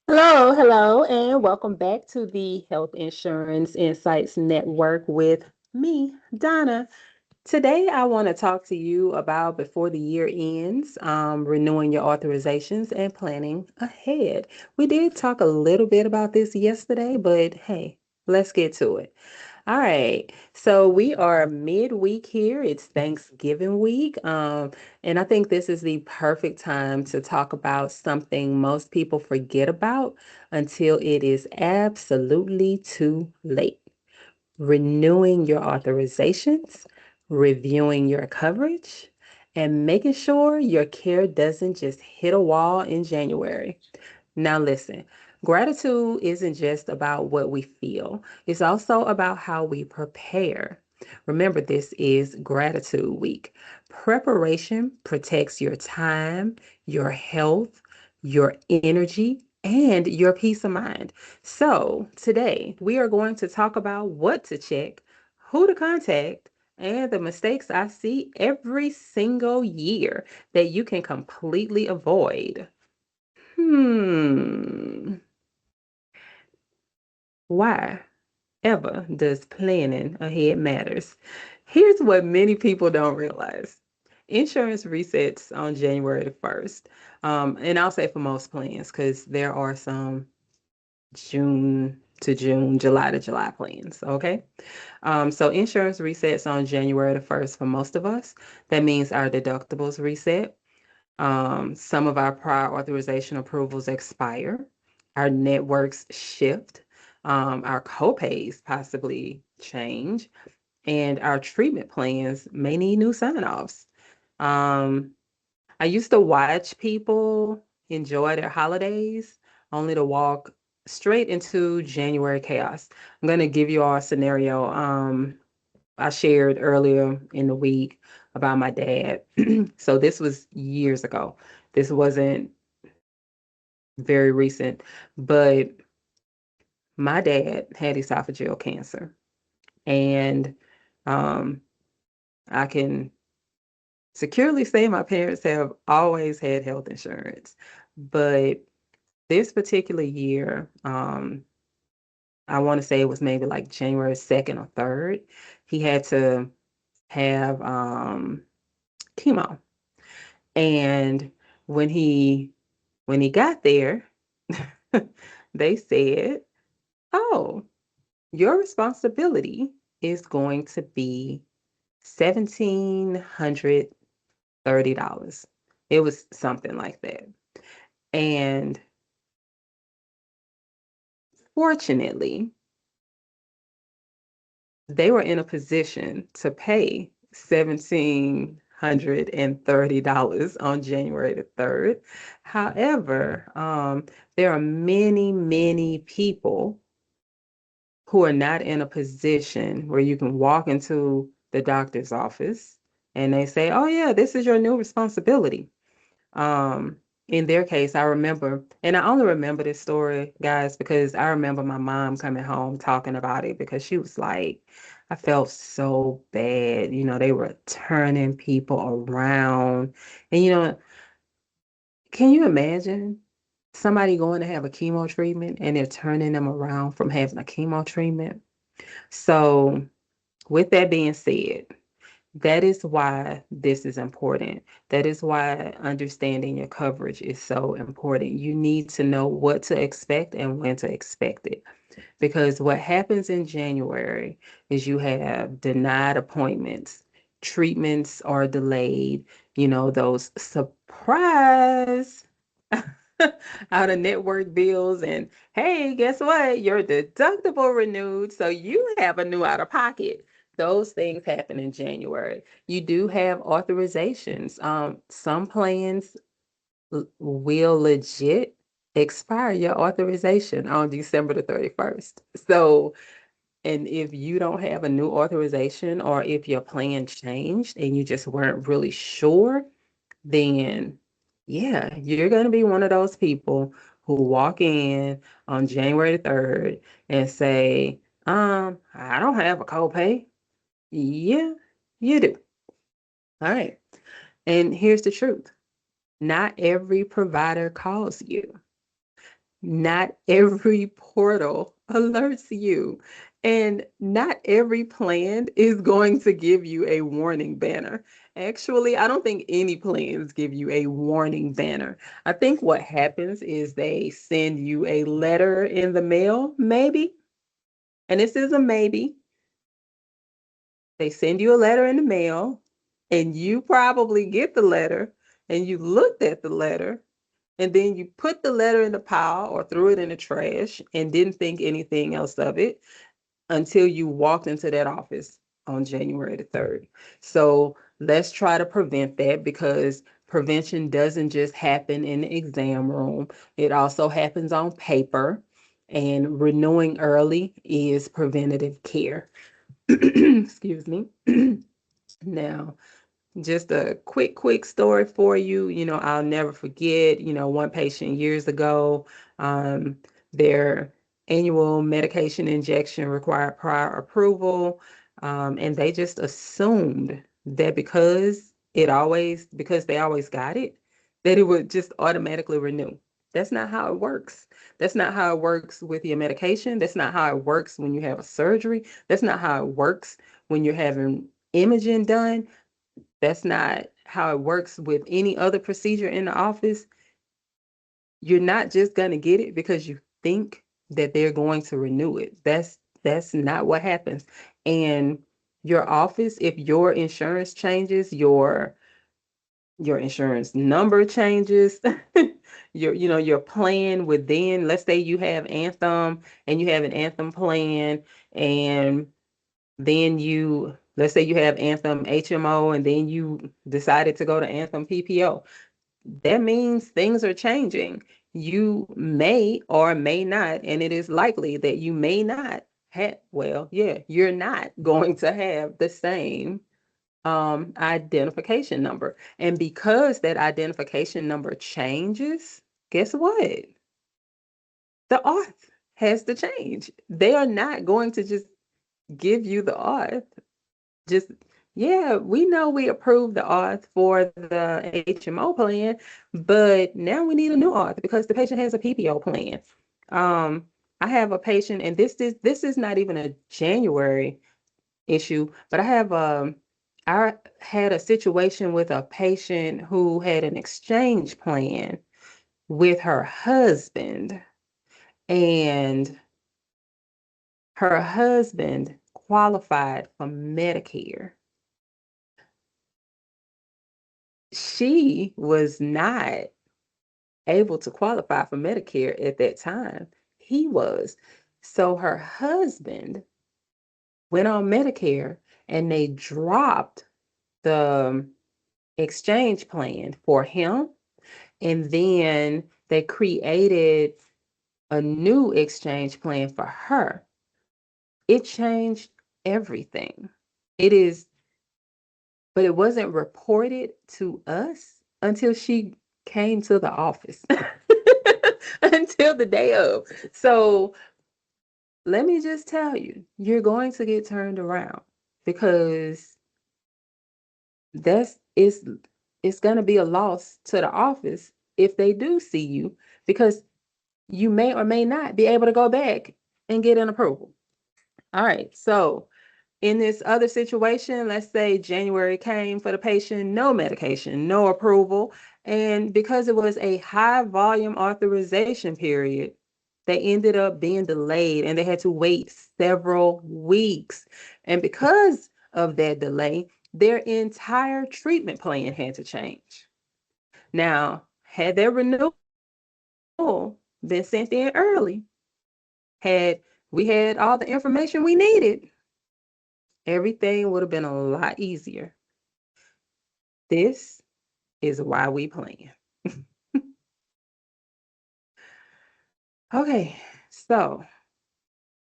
Hello, and welcome back to the Health Insurance Insights Network with me, Donna. Today, I want to talk to you about before the year ends, renewing your authorizations and planning ahead. We did talk a little bit about this yesterday, but hey, let's get to it. All right. So we are midweek here. It's Thanksgiving week. And I think this is the perfect time to talk about something most people forget about until it is absolutely too late. Renewing your authorizations, reviewing your coverage, and making sure your care doesn't just hit a wall in January. Now, listen, gratitude isn't just about what we feel, it's also about how we prepare. Remember, this is Gratitude Week. Preparation protects your time, your health, your energy, and your peace of mind. So, today we are going to talk about what to check, who to contact, and the mistakes I see every single year that you can completely avoid. Hmm. Why ever does planning ahead matters? Here's what many people don't realize. Insurance resets on January the 1st. And I'll say for most plans, because there are some June to June, July to July plans. Okay. So insurance resets on January the 1st for most of us. That means our deductibles reset. Some of our prior authorization approvals expire, our networks shift, our copays possibly change, and our treatment plans may need new sign-offs. Um, I used to watch people enjoy their holidays only to walk straight into January chaos. I'm going to give you all a scenario. I shared earlier in the week about my dad. So this was years ago. This wasn't very recent, but my dad had esophageal cancer. And um, I can securely say my parents have always had health insurance. But this particular year, I want to say it was maybe like January 2nd or 3rd, he had to have chemo. And when he when he got there, they said, "Oh, your responsibility is going to be $1,730." It was something like that. And fortunately, they were in a position to pay $1,730 on January the 3rd. However, there are many, many people who are not in a position where you can walk into the doctor's office and they say, "Oh yeah, this is your new responsibility." Um, in their case, I remember, and I only remember this story, guys, because I remember my mom coming home talking about it because she was like, I felt so bad. They were turning people around. And, can you imagine somebody going to have a chemo treatment and they're turning them around from having a chemo treatment? So, with that being said, that is why this is important. That is why understanding your coverage is so important. You need to know what to expect and when to expect it. Because what happens in January is you have denied appointments, treatments are delayed, those surprise out of network bills. And hey, guess what? Your deductible renewed, so you have a new out of pocket. Those things happen in January. You do have authorizations. Some plans will legit expire your authorization on December the 31st. So, and if you don't have a new authorization or if your plan changed and you just weren't really sure, then yeah, you're going to be one of those people who walk in on January the 3rd and say, I don't have a copay. Yeah, you do. All right. And here's the truth. Not every provider calls you. not every portal alerts you, and not every plan is going to give you a warning banner. Actually, I don't think any plans give you a warning banner. I think what happens is they send you a letter in the mail, maybe, and this is a maybe. They send you a letter in the mail, and you probably get the letter, and you looked at the letter, and then you put the letter in the pile or threw it in the trash and didn't think anything else of it until you walked into that office on January the 3rd. So let's try to prevent that, because prevention doesn't just happen in the exam room, it also happens on paper. And renewing early is preventative care. Excuse me. Now, just a quick story for you. I'll never forget, one patient years ago, um, their annual medication injection required prior approval. And they just assumed that because they always got it, that it would just automatically renew. That's not how it works. That's not how it works with your medication. That's not how it works when you have a surgery. That's not how it works when you're having imaging done. That's not how it works with any other procedure in the office. You're not just going to get it because you think that they're going to renew it. That's not what happens. And your office, if your insurance changes, your insurance number changes, your plan would then, let's say you have Anthem and you have an Anthem plan, and then let's say you have Anthem HMO, and then you decided to go to Anthem PPO. That means things are changing. You may or may not, and it is likely that you may not have, well, yeah, you're not going to have the same identification number. And because that identification number changes, guess what? The auth has to change. They are not going to just give you the auth. Just, yeah, we know we approved the auth for the HMO plan, but now we need a new auth because the patient has a PPO plan. I have a patient, and this is not even a January issue, but I had a situation with a patient who had an exchange plan with her husband, and her husband qualified for Medicare. She was not able to qualify for Medicare at that time. He was. So her husband went on Medicare, and they dropped the exchange plan for him. And then they created a new exchange plan for her. It changed everything. It is, but it wasn't reported to us until she came to the office. Until the day of. So let me just tell you, you're going to get turned around, because that's it's going to be a loss to the office if they do see you, because you may or may not be able to go back and get an approval. All right. So in this other situation, let's say January came for the patient, no medication, no approval. And because it was a high volume authorization period, they ended up being delayed and they had to wait several weeks. And because of that delay, their entire treatment plan had to change. Now, had their renewal been sent in early, had we had all the information we needed, everything would have been a lot easier. This is why we plan. Okay, so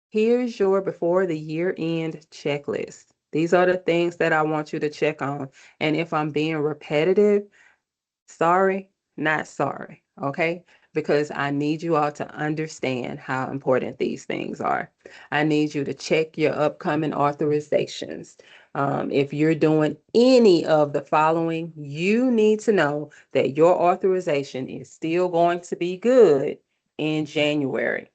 here's your before the year end checklist. These are the things that I want you to check on. And if I'm being repetitive, sorry, not sorry, okay? Because I need you all to understand how important these things are. I need you to check your upcoming authorizations. If you're doing any of the following, you need to know that your authorization is still going to be good in January: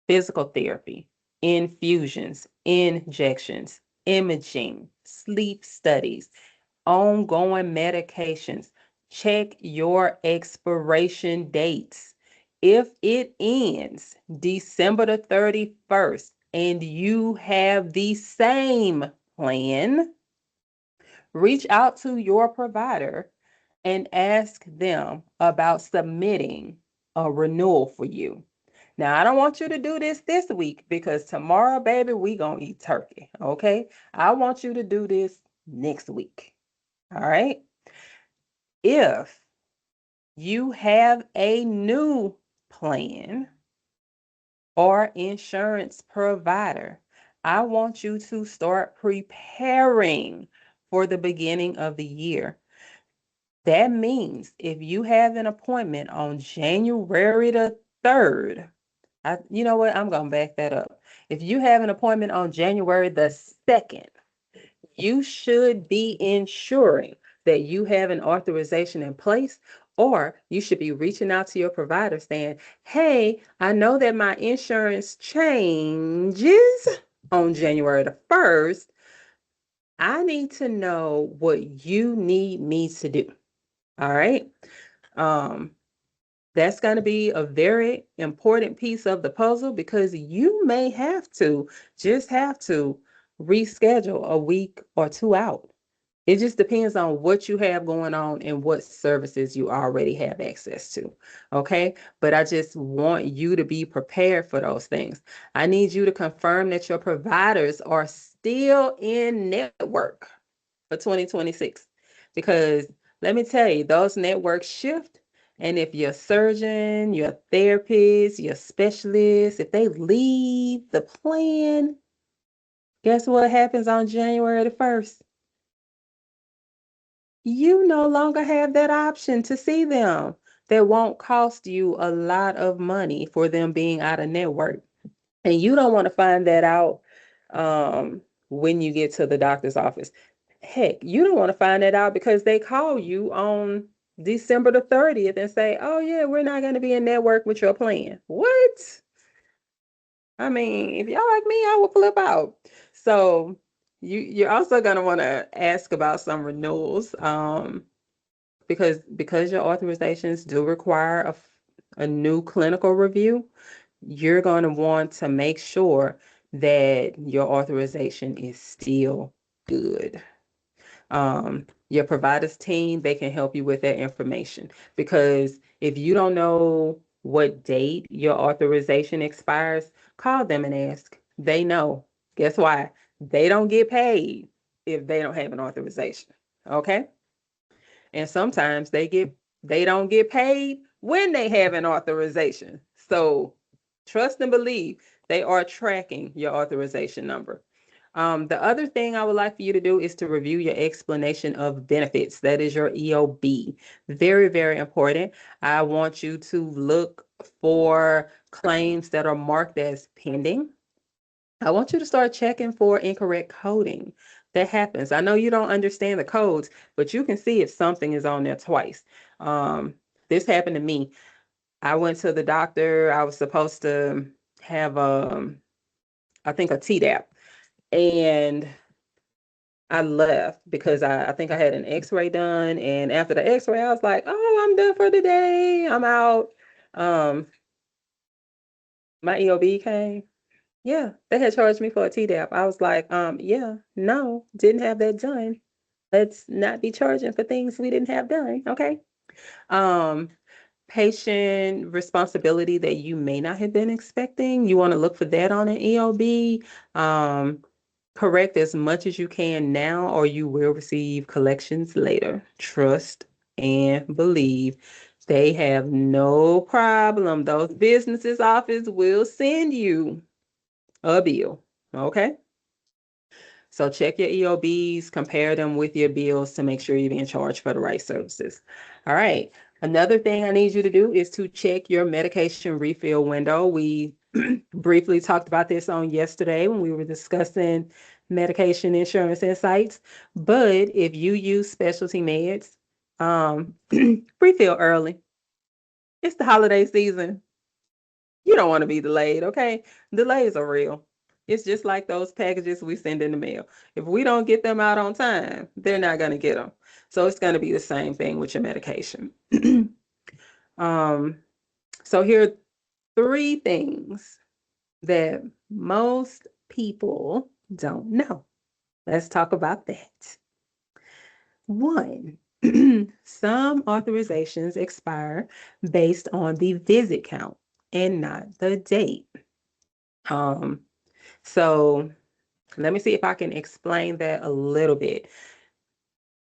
physical therapy, infusions, injections, imaging, sleep studies, ongoing medications. Check your expiration dates. If it ends December the 31st and you have the same plan, reach out to your provider and ask them about submitting a renewal for you. Now, I don't want you to do this week because tomorrow, baby, we gonna eat turkey, okay? I want you to do this next week, all right? If you have a new plan or insurance provider, I want you to start preparing for the beginning of the year. That means if you have an appointment on January the 3rd, you know what? I'm going to back that up. If you have an appointment on January the 2nd, you should be ensuring that you have an authorization in place, or you should be reaching out to your provider saying, hey, I know that my insurance changes on January the 1st. I need to know what you need me to do. All right. Um, that's going to be a very important piece of the puzzle because you may have to reschedule a week or two out. It just depends on what you have going on and what services you already have access to. Okay. But I just want you to be prepared for those things. I need you to confirm that your providers are still in network for 2026 because let me tell you, those networks shift. And if your surgeon, your therapist, your specialist, if they leave the plan, guess what happens on January the 1st? You no longer have that option to see them. That won't cost you a lot of money for them being out of network. And you don't want to find that out when you get to the doctor's office. Heck, you don't want to find that out because they call you on December the 30th and say, oh, yeah, we're not going to be in network with your plan. What? I mean, if y'all like me, I will flip out. So you're also going to want to ask about some renewals. Because your authorizations do require a new clinical review, you're going to want to make sure that your authorization is still good. Your provider's team, they can help you with that information because if you don't know what date your authorization expires, call them and ask. They know. Guess why? They don't get paid if they don't have an authorization. Okay? And sometimes they don't get paid when they have an authorization. So trust and believe they are tracking your authorization number. The other thing I would like for you to do is to review your explanation of benefits. That is your EOB. Very, very important. I want you to look for claims that are marked as pending. I want you to start checking for incorrect coding. That happens. I know you don't understand the codes, but you can see if something is on there twice. This happened to me. I went to the doctor. I was supposed to have I think a Tdap, and I left because I think I had an X-ray done, and after the X-ray, I was like, "Oh, I'm done for the day. I'm out." Um, my EOB came. Yeah, they had charged me for a Tdap. I was like, yeah, no, didn't have that done. Let's not be charging for things we didn't have done. Okay. Um, Patient responsibility that you may not have been expecting. You want to look for that on an EOB. Correct as much as you can now, or you will receive collections later. Trust and believe. They have no problem. Those businesses office will send you a bill. Okay. So check your EOBs, compare them with your bills to make sure you're being charged for the right services. All right. Another thing I need you to do is to check your medication refill window. We briefly talked about this on yesterday when we were discussing medication insurance insights. But if you use specialty meds, refill early. It's the holiday season. You don't want to be delayed, okay? Delays are real. It's just like those packages we send in the mail. If we don't get them out on time, they're not going to get them. So it's going to be the same thing with your medication. um, so here are three things that most people don't know. Let's talk about that. One, some authorizations expire based on the visit count and not the date. Um, so let me see if I can explain that a little bit.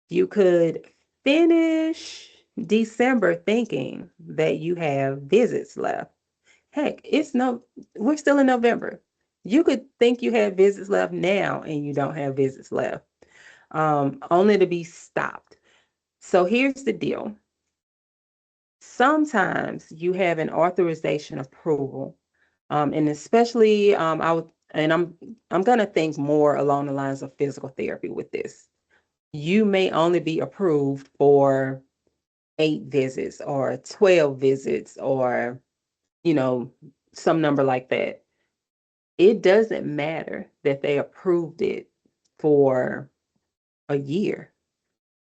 You could finish December thinking that you have visits left. Heck, we're still in November. You could think you have visits left now and you don't have visits left, only to be stopped. So here's the deal. Sometimes you have an authorization approval, and especially I'm gonna think more along the lines of physical therapy with this. You may only be approved for 8 visits or 12 visits or you know some number like that. It doesn't matter that they approved it for a year.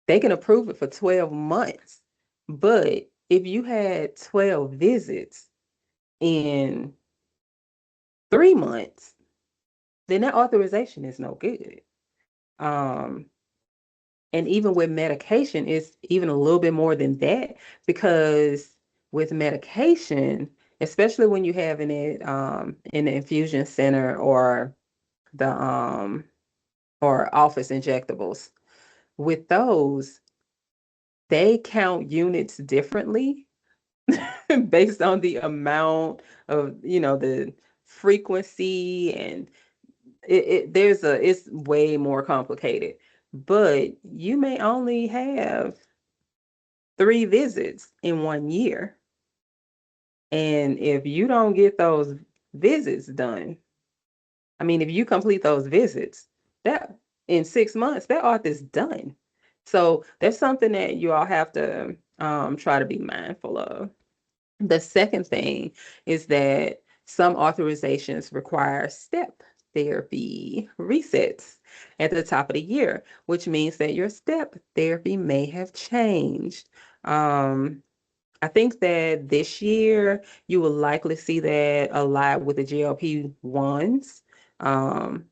They can approve it for 12 months. But if you had 12 visits in 3 months, then that authorization is no good. Um, and even with medication, it's even a little bit more than that because with medication, especially when you having it in the infusion center the or office injectables, with those, they count units differently based on the amount of, the frequency and it's way more complicated. But you may only have 3 visits in 1 year. And if you don't get those visits done, I mean, if you complete those visits, that in 6 months, that auth is done. So that's something that you all have to try to be mindful of. The second thing is that some authorizations require step therapy resets at the top of the year, which means that your step therapy may have changed. I think that this year you will likely see that a lot with the GLP-1s. Um,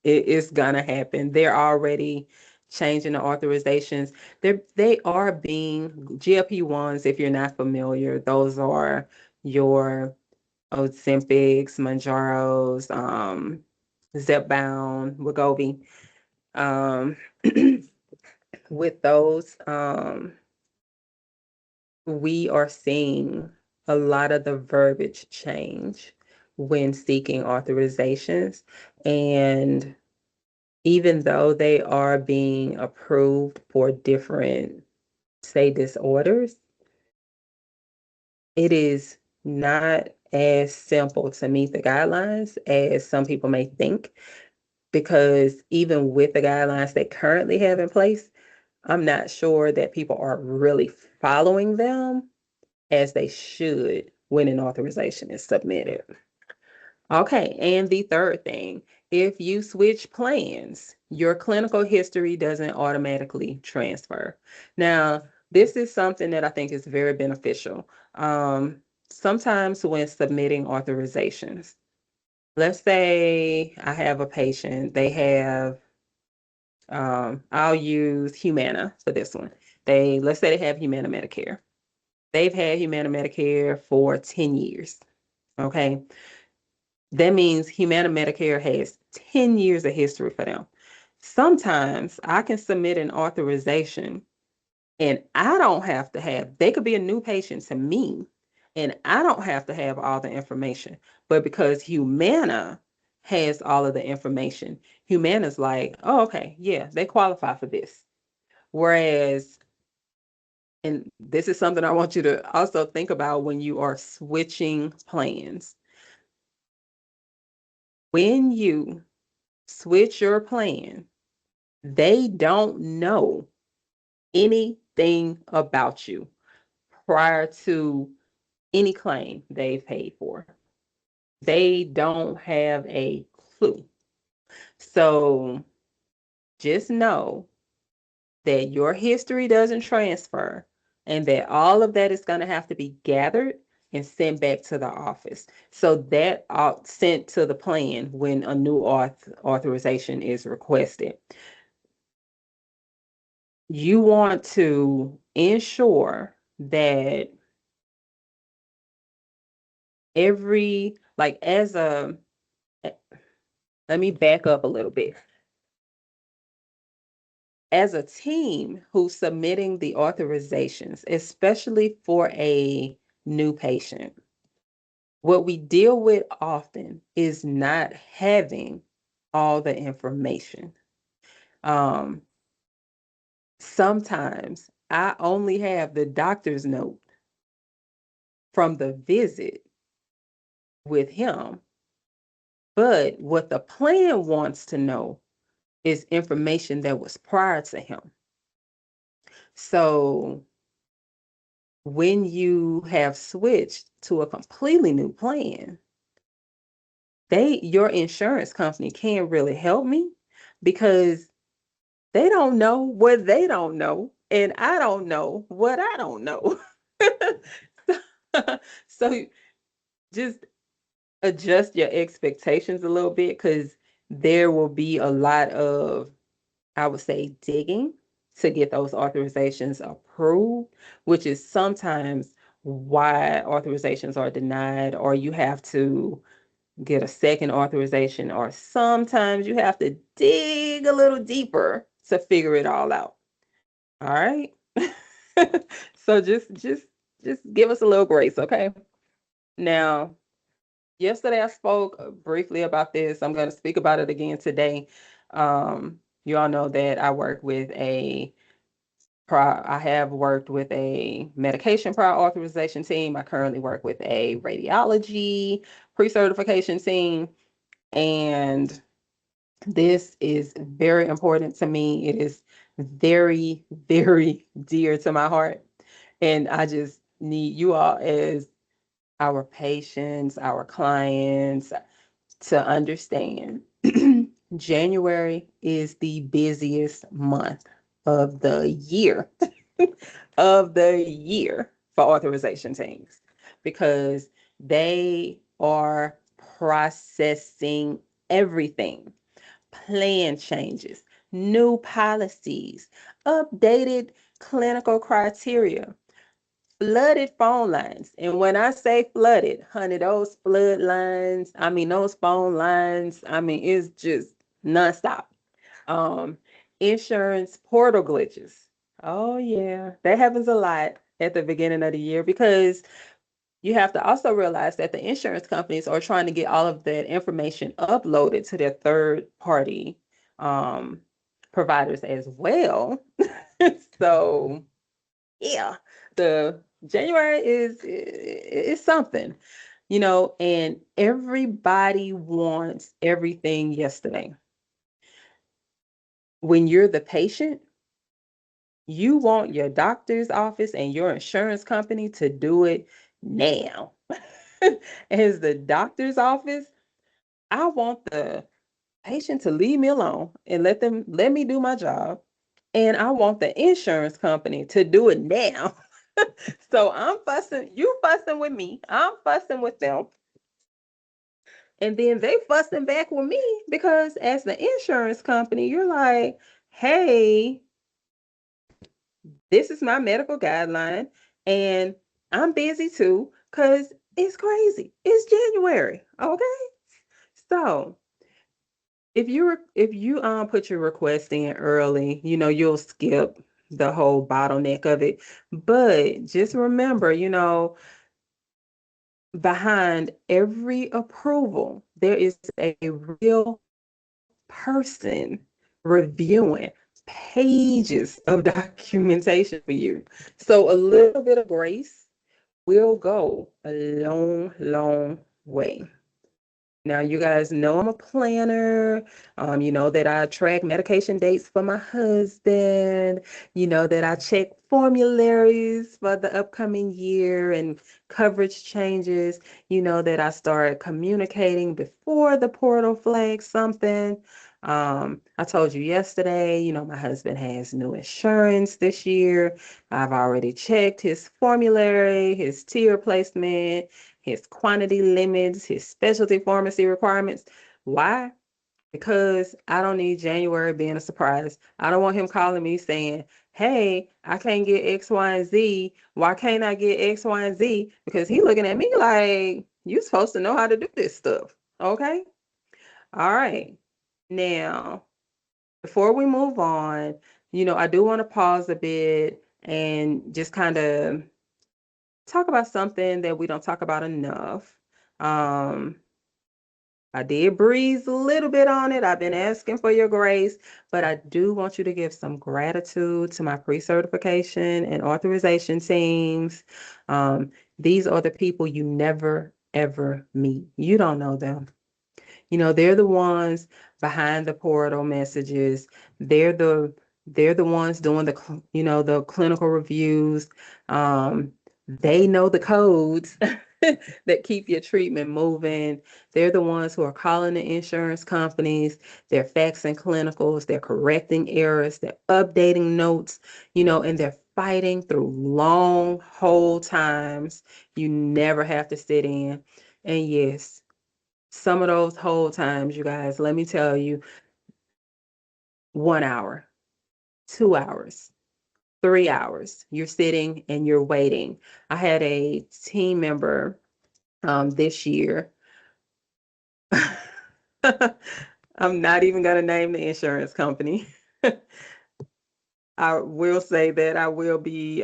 it's gonna happen. They're already changing the authorizations. They are being GLP-1s, if you're not familiar, those are your Ozempics, Mounjaros, Zepbound, Wegovy. Um, with those, we are seeing a lot of the verbiage change when seeking authorizations. And even though they are being approved for different, say, disorders, it is not as simple to meet the guidelines as some people may think, because even with the guidelines they currently have in place, I'm not sure that people are really following them as they should when an authorization is submitted. Okay, and the third thing, if you switch plans, your clinical history doesn't automatically transfer. Now, this is something that I think is very beneficial. Sometimes when submitting authorizations, let's say I have a patient, they have, I'll use Humana for this one. Let's say they have Humana Medicare. They've had Humana Medicare for 10 years. Okay. That means Humana Medicare has 10 years of history for them. Sometimes I can submit an authorization and I don't have to have, they could be a new patient to me and I don't have to have all the information. But because Humana has all of the information, Humana's like, oh, okay, yeah, they qualify for this. Whereas, and this is something I want you to also think about when you are switching plans. When you switch your plan, they don't know anything about you prior to any claim they've paid for. They don't have a clue. So just know that your history doesn't transfer and that all of that is going to have to be gathered and sent back to the office. So that sent to the plan when a new authorization is requested. You want to ensure that let me back up a little bit. As a team who's submitting the authorizations, especially for a new patient, what we deal with often is not having all the information. Sometimes I only have the doctor's note from the visit with him, but what the plan wants to know is information that was prior to him. So when you have switched to a completely new plan, your insurance company can't really help me because they don't know what they don't know, and I don't know what I don't know. So just adjust your expectations a little bit because there will be a lot of, I would say, digging to get those authorizations approved, which is sometimes why authorizations are denied, or you have to get a second authorization, or sometimes you have to dig a little deeper to figure it all out. All right. So just give us a little grace, okay? Now, yesterday I spoke briefly about this. I'm going to speak about it again today. You all know that I have worked with a medication prior authorization team. I currently work with a radiology precertification team, and this is very important to me. It is very, very dear to my heart. And I just need you all, as our patients, our clients, to understand January is the busiest month of the year for authorization teams because they are processing everything: plan changes, new policies, updated clinical criteria, flooded phone lines. And when I say flooded, honey, those flood lines, those phone lines, it's just nonstop. Um, Insurance portal glitches. Oh yeah, that happens a lot at the beginning of the year because you have to also realize that the insurance companies are trying to get all of that information uploaded to their third party providers as well. So yeah, the January is something, and everybody wants everything yesterday. When you're the patient, you want your doctor's office and your insurance company to do it now. As the doctor's office, I want the patient to leave me alone and let me do my job. And I want the insurance company to do it now. So I'm fussing, you fussing with me, I'm fussing with them. And then they fussing back with me because as the insurance company, you're like, hey, this is my medical guideline and I'm busy too because it's crazy. It's January. Okay. So if you put your request in early, you'll skip the whole bottleneck of it. But just remember, behind every approval, there is a real person reviewing pages of documentation for you. So a little bit of grace will go a long, long way. Now, you guys know I'm a planner. You know that I track medication dates for my husband. You know that I check formularies for the upcoming year and coverage changes. You know that I start communicating before the portal flags something. I told you yesterday, you know, my husband has new insurance this year. I've already checked his formulary, his tier placement, his quantity limits, his specialty pharmacy requirements. Why? Because I don't need January being a surprise. I don't want him calling me saying, hey, I can't get X, Y, and Z. Why can't I get X, Y, and Z? Because he's looking at me like, you're supposed to know how to do this stuff. Okay? All right. Now, before we move on, you know, I do want to pause a bit and just kind of talk about something that we don't talk about enough. Um, I did breeze a little bit on it. I've been asking for your grace, but I do want you to give some gratitude to my pre-certification and authorization teams. These are the people you never, ever meet. You don't know them. You know, they're the ones behind the portal messages. They're the they're the ones doing you know, the clinical reviews. They know the codes that keep your treatment moving. They're the ones who are calling the insurance companies. They're faxing clinicals. They're correcting errors. They're updating notes, you know, and they're fighting through long hold times you never have to sit in. And yes, some of those hold times, you guys, let me tell you, 1 hour, 2 hours, 3 hours, you're sitting and you're waiting. I had a team member this year. I'm not even going to name the insurance company. I will say that I will be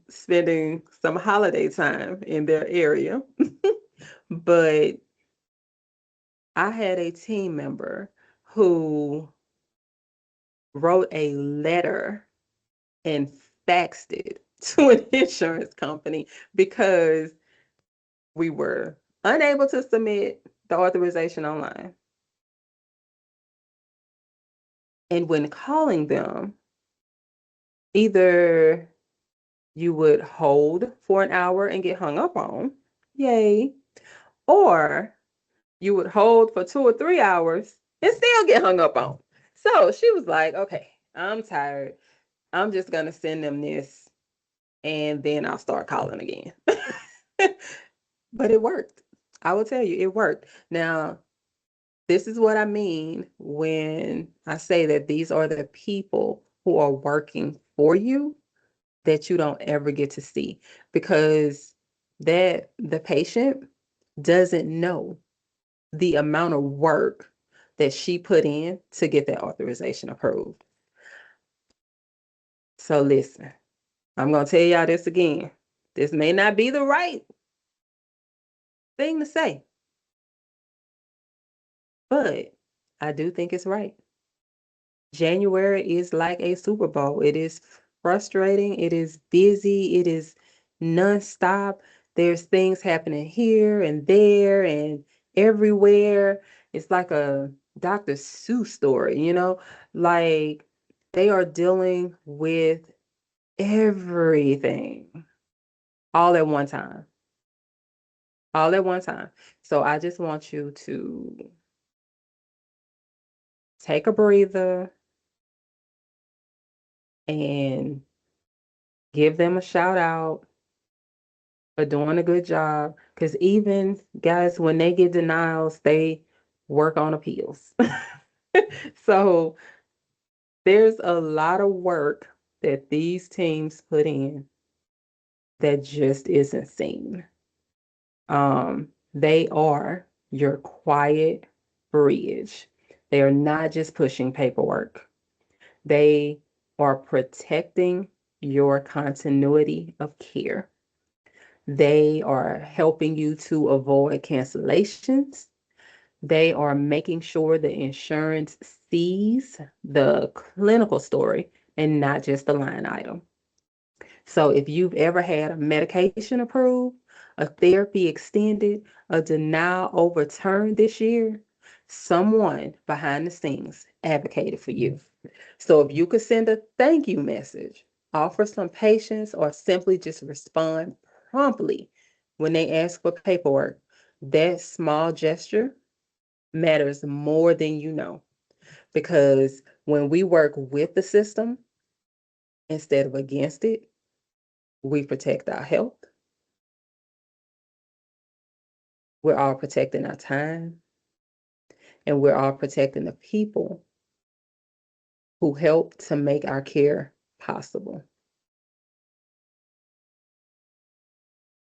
spending some holiday time in their area. But I had a team member who wrote a letter and faxed it to an insurance company because we were unable to submit the authorization online. And when calling them, either you would hold for an hour and get hung up on, yay, or you would hold for 2 or 3 hours and still get hung up on. So she was like, okay, I'm tired. I'm just going to send them this and then I'll start calling again. But it worked. I will tell you, it worked. Now, this is what I mean when I say that these are the people who are working for you that you don't ever get to see because that the patient doesn't know the amount of work that she put in to get that authorization approved. So listen, I'm going to tell y'all this again. This may not be the right thing to say, but I do think it's right. January is like a Super Bowl. It is frustrating, it is busy, it is nonstop. There's things happening here and there and everywhere. It's like a Dr. Seuss story, you know? Like they are dealing with everything all at one time. All at one time. So I just want you to take a breather and give them a shout out for doing a good job. Because even guys, when they get denials, they work on appeals. So there's a lot of work that these teams put in that just isn't seen. They are your quiet bridge. They are not just pushing paperwork. They are protecting your continuity of care. They are helping you to avoid cancellations. They are making sure the insurance sees the clinical story and not just the line item. So if you've ever had a medication approved, a therapy extended, a denial overturned this year, someone behind the scenes advocated for you. So if you could send a thank you message, offer some patience, or simply just respond promptly when they ask for paperwork, that small gesture matters more than you know. Because when we work with the system instead of against it, we protect our health. We're all protecting our time, and we're all protecting the people who help to make our care possible.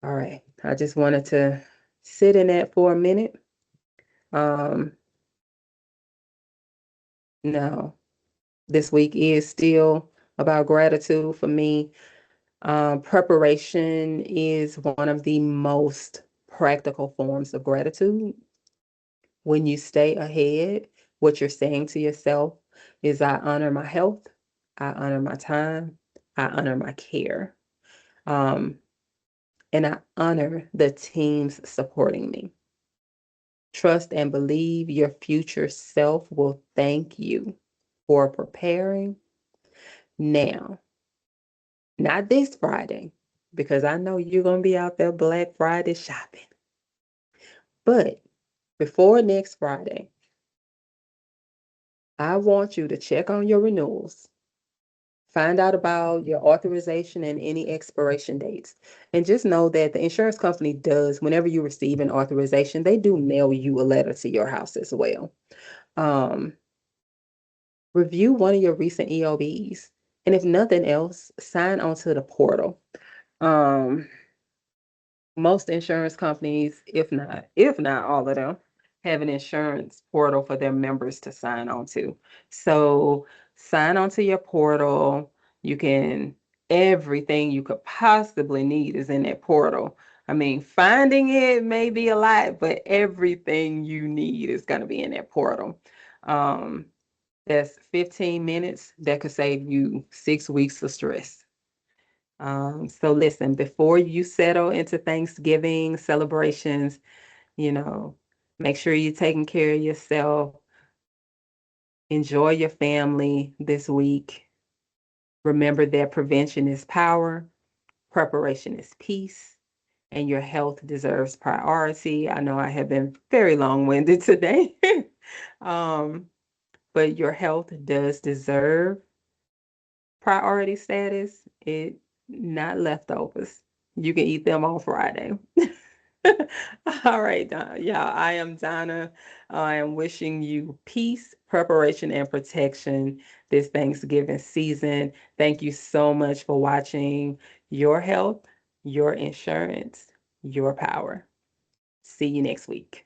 All right. I just wanted to sit in that for a minute. Um, now, this week is still about gratitude for me. Preparation is one of the most practical forms of gratitude. When you stay ahead, what you're saying to yourself is, I honor my health, I honor my time, I honor my care, um, and I honor the teams supporting me. Trust and believe your future self will thank you for preparing now, not this Friday, because I know you're going to be out there Black Friday shopping. But before next Friday, I want you to check on your renewals, find out about your authorization and any expiration dates. And just know that the insurance company does, whenever you receive an authorization, they do mail you a letter to your house as well. Um, Review one of your recent EOBs. And if nothing else, sign onto the portal. Um, Most insurance companies, if not all of them, have an insurance portal for their members to sign on to. So sign onto your portal. You can, everything you could possibly need is in that portal. I mean, finding it may be a lot, but everything you need is going to be in that portal. Um, that's 15 minutes that could save you 6 weeks of stress. So listen, before you settle into Thanksgiving celebrations, you know, make sure you're taking care of yourself. Enjoy your family this week. Remember that prevention is power, preparation is peace, and your health deserves priority. I know I have been very long-winded today, um, but your health does deserve priority status. It not leftovers. You can eat them on Friday. All right, y'all. I am Dinah. I am wishing you peace, preparation, and protection this Thanksgiving season. Thank you so much for watching. Your health, your insurance, your power. See you next week.